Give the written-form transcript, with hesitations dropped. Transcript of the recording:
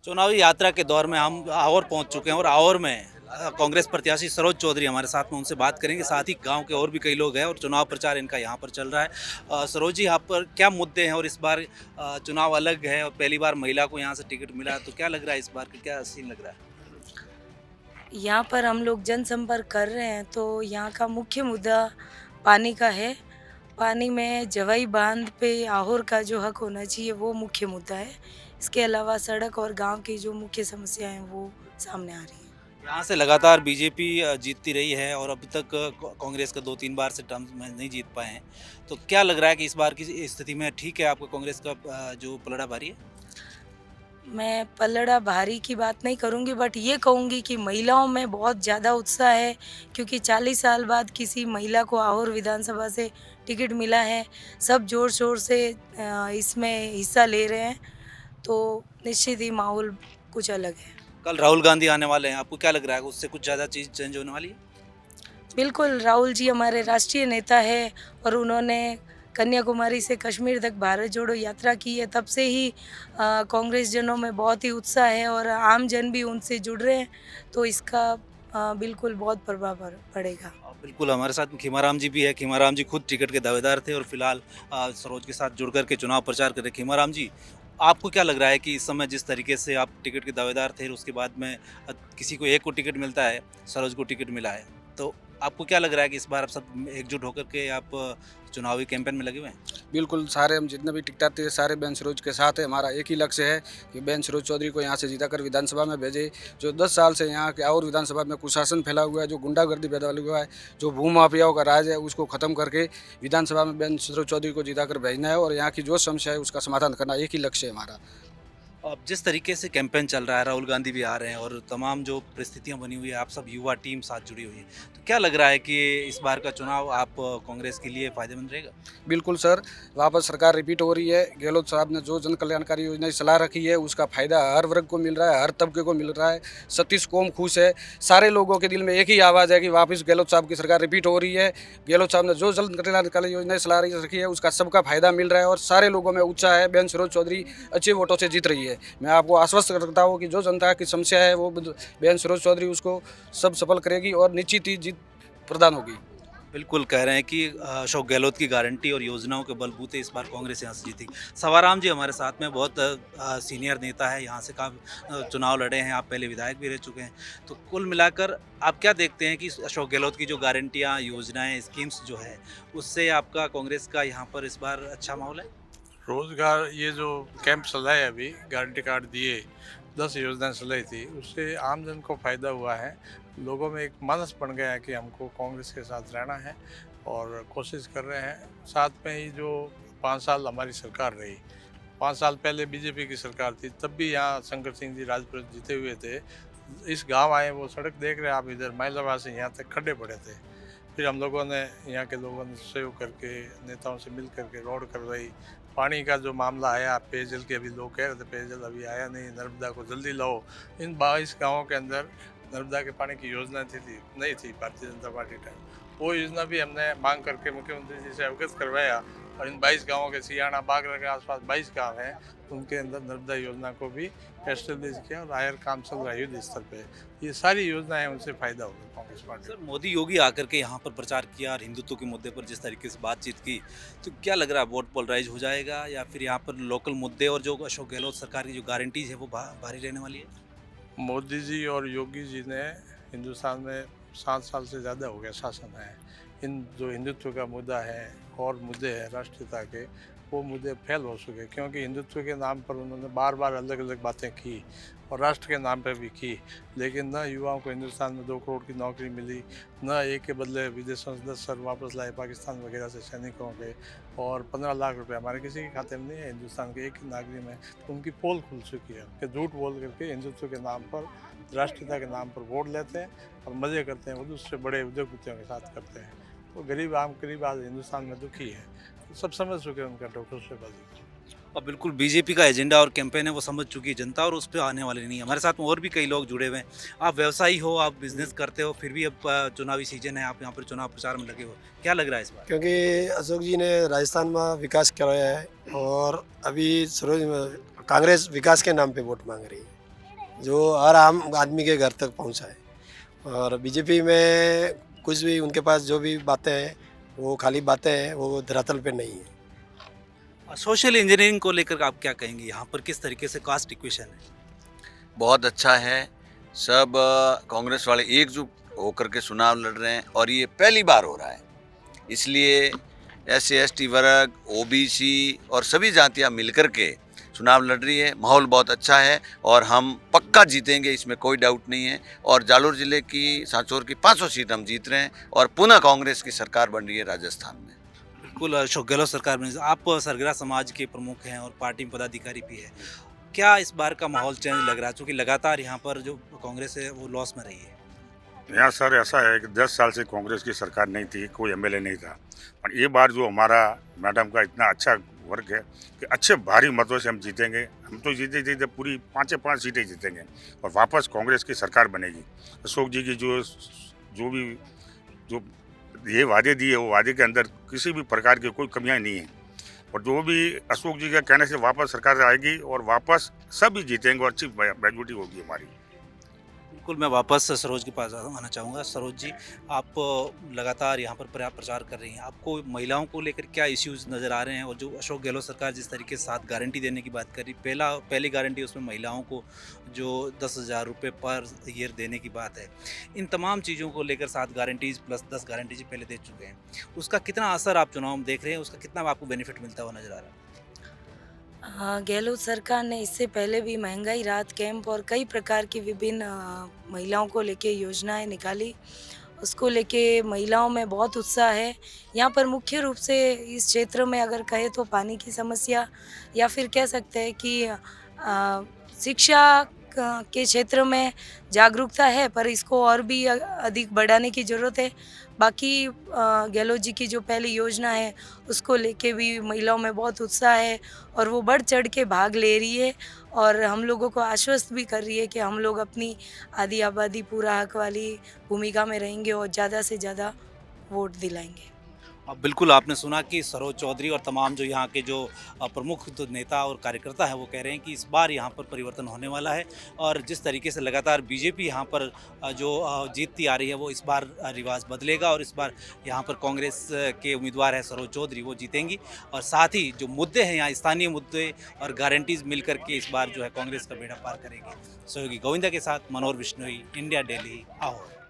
चुनावी यात्रा के दौर में हम आवर पहुंच चुके हैं और आवर में कांग्रेस प्रत्याशी सरोज चौधरी हमारे साथ में, उनसे बात करेंगे। साथ ही गांव के और भी कई लोग हैं और चुनाव प्रचार इनका यहां पर चल रहा है। सरोज जी, यहाँ पर क्या मुद्दे हैं और इस बार चुनाव अलग है और पहली बार महिला को यहां से टिकट मिला, तो क्या लग रहा है इस बार का, क्या सीन लग रहा है? यहाँ पर हम लोग जनसंपर्क कर रहे हैं तो यहाँ का मुख्य मुद्दा पानी का है। पानी में जवाई बांध पे आहोर का जो हक होना चाहिए वो मुख्य मुद्दा है। इसके अलावा सड़क और गांव की जो मुख्य समस्याएं हैं वो सामने आ रही हैं। यहाँ से लगातार बीजेपी जीतती रही है और अभी तक कांग्रेस का 2-3 बार से टर्म में नहीं जीत पाए हैं। तो क्या लग रहा है कि इस बार की स्थिति में ठीक है आपको कांग्रेस का जो पलड़ा भारी है? मैं पलड़ा भारी की बात नहीं करूँगी, बट ये कहूँगी कि महिलाओं में बहुत ज़्यादा उत्साह है, क्योंकि 40 साल बाद किसी महिला को आहोर विधानसभा से टिकट मिला है। सब ज़ोर शोर से इसमें हिस्सा ले रहे हैं, तो निश्चित ही माहौल कुछ अलग है। कल राहुल गांधी आने वाले हैं, आपको क्या लग रहा है उससे कुछ ज़्यादा चीज़ चेंज होने वाली है? बिल्कुल, राहुल जी हमारे राष्ट्रीय नेता है और उन्होंने कन्याकुमारी से कश्मीर तक भारत जोड़ो यात्रा की है। तब से ही कांग्रेस जनों में बहुत ही उत्साह है और आम जन भी उनसे जुड़ रहे हैं, तो इसका बिल्कुल बहुत प्रभाव पड़ेगा। बिल्कुल, हमारे साथ खीमाराम जी भी है। खीमाराम जी खुद टिकट के दावेदार थे और फिलहाल सरोज के साथ जुड़ कर के चुनाव प्रचार कर रहे हैं। खीमाराम जी, आपको क्या लग रहा है कि इस समय जिस तरीके से आप टिकट के दावेदार थे और उसके बाद में किसी को एक को टिकट मिलता है, सरोज को टिकट मिला है, तो आपको क्या लग रहा है कि इस बार आप सब एकजुट होकर के आप चुनावी कैंपेन में लगे हुए हैं? बिल्कुल, सारे हम जितने भी टिकटार्थी हैं सारे बहन सरोज के साथ है। हमारा एक ही लक्ष्य है कि बहन सरोज चौधरी को यहाँ से जीताकर विधानसभा में भेजें। जो 10 साल से यहाँ के और विधानसभा में कुशासन फैला हुआ है, जो गुंडागर्दी पैदा हुआ है, जो भूमाफियाओं का राज है, उसको ख़त्म करके विधानसभा में बहन सरोज चौधरी को जीताकर भेजना है और यहाँ की जो समस्या है उसका समाधान करना, एक ही लक्ष्य है हमारा। अब जिस तरीके से कैंपेन चल रहा है, राहुल गांधी भी आ रहे हैं और तमाम जो परिस्थितियां बनी हुई है, आप सब युवा टीम साथ जुड़ी हुई है, तो क्या लग रहा है कि इस बार का चुनाव आप कांग्रेस के लिए फायदेमंद रहेगा? बिल्कुल सर, वापस सरकार रिपीट हो रही है। गहलोत साहब ने जो जन कल्याणकारी योजनाएं चला रखी है उसका फ़ायदा हर वर्ग को मिल रहा है, हर तबके को मिल रहा है। 36 कौम खुश है। सारे लोगों के दिल में एक ही आवाज़ है कि वापस गहलोत साहब की सरकार रिपीट हो रही है। गहलोत साहब ने जो जन कल्याणकारी योजनाएं चला रखी है उसका सबका फ़ायदा मिल रहा है और सारे लोगों में उत्साह है। बहन सरोज चौधरी अच्छे वोटों से जीत रही है। मैं आपको आश्वस्त करता हूँ कि जो जनता की समस्या है वो बहन सरोज चौधरी उसको सब सफल करेगी और निश्चित ही जीत प्रदान होगी। बिल्कुल कह रहे हैं कि अशोक गहलोत की गारंटी और योजनाओं के बलबूते इस बार कांग्रेस यहाँ से जीती। सवाराम जी हमारे साथ में बहुत सीनियर नेता है, यहाँ से काफ़ी चुनाव लड़े हैं, आप पहले विधायक भी रह चुके हैं। तो कुल मिलाकर आप क्या देखते हैं कि अशोक गहलोत की जो गारंटियाँ, योजनाएं, स्कीम्स जो है, उससे आपका कांग्रेस का यहाँ पर इस बार अच्छा माहौल है? रोजगार ये जो कैंप चलाए अभी गारंटी कार्ड दिए 10 योजनाएं चलाई थी उससे आम जन को फायदा हुआ है। लोगों में एक मानस बन गया है कि हमको कांग्रेस के साथ रहना है और कोशिश कर रहे हैं। साथ में ही जो 5 साल हमारी सरकार रही, 5 साल पहले बीजेपी की सरकार थी, तब भी यहाँ शंकर सिंह जी राजपुर जीते हुए थे। इस गांव आए, वो सड़क देख रहे हैं आप, इधर माइलाबाद से यहाँ तक खड्डे पड़े थे। फिर हम लोगों ने, यहाँ के लोगों ने सहयोग करके, नेताओं से मिल करके रोड करवाई। पानी का जो मामला आया, पेयजल के अभी लोग कह रहे थे पेयजल अभी आया नहीं, नर्मदा को जल्दी लाओ। इन 22 गाँवों के अंदर नर्मदा के पानी की योजना थी नहीं थी भारतीय जनता पार्टी टाइम। वो योजना भी हमने मांग करके मुख्यमंत्री जी से अवगत करवाया और इन 22 गाँवों के सियाना बागरा के आसपास 22 गाँव हैं, उनके अंदर नर्मदा योजना को भी एस्टेब्लिश किया और आयर काम चल रहा है युद्ध स्तर पे। ये सारी योजनाएं उनसे फायदा होगा कांग्रेस पार्टी। सर, मोदी योगी आकर के यहाँ पर प्रचार किया और हिंदुत्व के मुद्दे पर जिस तरीके से बातचीत की, तो क्या लग रहा है वोट पोलराइज हो जाएगा या फिर यहाँ पर लोकल मुद्दे और जो अशोक गहलोत सरकार की जो गारंटीज है वो भारी रहने वाली है? मोदी जी और योगी जी ने हिंदुस्तान में 7 साल से ज़्यादा हो गया शासन है। इन जो हिंदुत्व का मुद्दा है और मुद्दे हैं राष्ट्रीयता के, वो मुद्दे फेल हो चुके, क्योंकि हिंदुत्व के नाम पर उन्होंने बार बार अलग अलग बातें की और राष्ट्र के नाम पर भी की, लेकिन न युवाओं को हिंदुस्तान में 2 करोड़ की नौकरी मिली, न एक के बदले विदेशों से 10 सर वापस लाए पाकिस्तान वगैरह से सैनिकों के, और 15 लाख रुपए हमारे किसी के खाते में नहीं है, हिंदुस्तान के एक ही नागरिक में। तो उनकी पोल खुल चुकी है कि झूठ बोल करके हिंदुत्व के नाम पर, राष्ट्रीयता के नाम पर वोट लेते हैं और मज़े करते हैं, वो दूसरे बड़े उद्योगपतियों के साथ करते हैं। तो गरीब आज हिंदुस्तान में दुखी है, तो सब समझ चुके हैं उनका डॉक्टरशेबाजी। और बिल्कुल बीजेपी का एजेंडा और कैंपेन है वो समझ चुकी है जनता और उस पर आने वाले नहीं है। हमारे साथ में और भी कई लोग जुड़े हुए हैं। आप व्यवसायी हो, आप बिजनेस करते हो, फिर भी अब चुनावी सीजन है, आप यहाँ पर चुनाव प्रचार में लगे हो, क्या लग रहा है इस बार? क्योंकि अशोक जी ने राजस्थान में विकास कराया है और अभी सरोज कांग्रेस विकास के नाम पे वोट मांग रही है। जो हर आम आदमी के घर तक पहुंचा है। और बीजेपी में कुछ भी उनके पास जो भी बातें हैं वो खाली बातें हैं, वो धरातल पे नहीं है। सोशल इंजीनियरिंग को लेकर आप क्या कहेंगे? यहाँ पर किस तरीके से कास्ट इक्वेशन है? बहुत अच्छा है। सब कांग्रेस वाले एकजुट होकर के चुनाव लड़ रहे हैं और ये पहली बार हो रहा है, इसलिए SC ST वर्ग, OBC और सभी जातियां मिलकर के चुनाव लड़ रही है। माहौल बहुत अच्छा है और हम पक्का जीतेंगे, इसमें कोई डाउट नहीं है। और जालोर ज़िले की सांचौर की 500 सीट हम जीत रहे हैं और पुनः कांग्रेस की सरकार बन रही है राजस्थान में। बिल्कुल, अशोक गहलोत सरकार में आप सरगरा समाज के प्रमुख हैं और पार्टी में पदाधिकारी भी है। क्या इस बार का माहौल चेंज लग रहा है? क्योंकि लगातार यहाँ पर जो कांग्रेस है वो लॉस में रही है। यहाँ सर ऐसा है कि 10 साल से कांग्रेस की सरकार नहीं थी, कोई MLA नहीं था, पर ये बार जो हमारा मैडम का इतना अच्छा वर्क है कि अच्छे भारी मतों से हम जीतेंगे। हम तो जीते पूरी 5 सीटें जीतेंगे और वापस कांग्रेस की सरकार बनेगी। अशोक जी की जो ये वादे दिए, वो वादे के अंदर किसी भी प्रकार की कोई कमियां नहीं है और जो भी अशोक जी के कहने से वापस सरकार आएगी और वापस सभी जीतेंगे और अच्छी मेजोरिटी होगी हमारी। बिल्कुल, मैं वापस सरोज के पास आना चाहूँगा। सरोज जी, आप लगातार यहाँ पर प्रचार कर रही हैं। आपको महिलाओं को लेकर क्या इश्यूज़ नज़र आ रहे हैं? और जो अशोक गहलोत सरकार जिस तरीके से 7 गारंटी देने की बात कर रही, पहली गारंटी उसमें महिलाओं को जो 10,000 रुपये पर ईयर देने की बात है। इन तमाम चीज़ों को लेकर 7 गारंटीज़ प्लस 10 गारंटीज़ पहले दे चुके हैं। उसका कितना असर आप चुनाव में देख रहे हैं? उसका कितना आपको बेनिफिट मिलता हुआ नज़र आ रहा है? हाँ, गहलोत सरकार ने इससे पहले भी महंगाई राहत कैंप और कई प्रकार की विभिन्न महिलाओं को लेके योजनाएं निकाली। उसको लेके महिलाओं में बहुत उत्साह है। यहाँ पर मुख्य रूप से इस क्षेत्र में अगर कहें तो पानी की समस्या या फिर कह सकते हैं कि शिक्षा के क्षेत्र में जागरूकता है, पर इसको और भी अधिक बढ़ाने की ज़रूरत है। बाकी गहलोत जी की जो पहली योजना है उसको लेके भी महिलाओं में बहुत उत्साह है और वो बढ़ चढ़ के भाग ले रही है और हम लोगों को आश्वस्त भी कर रही है कि हम लोग अपनी आधी आबादी पूरा हक वाली भूमिका में रहेंगे और ज़्यादा से ज़्यादा वोट दिलाएंगे। अब बिल्कुल आपने सुना कि सरोज चौधरी और तमाम जो यहाँ के जो प्रमुख जो नेता और कार्यकर्ता हैं वो कह रहे हैं कि इस बार यहाँ पर परिवर्तन होने वाला है और जिस तरीके से लगातार बीजेपी यहाँ पर जो जीतती आ रही है वो इस बार रिवाज बदलेगा और इस बार यहाँ पर कांग्रेस के उम्मीदवार है सरोज चौधरी, वो जीतेंगी। और साथ ही जो मुद्दे हैं यहाँ स्थानीय मुद्दे और गारंटीज़ मिल करके इस बार जो है कांग्रेस का बेड़ा पार करेगी। सहयोगी गोविंदा के साथ मनोहर बिश्नोई, इंडिया डेली, आहोर।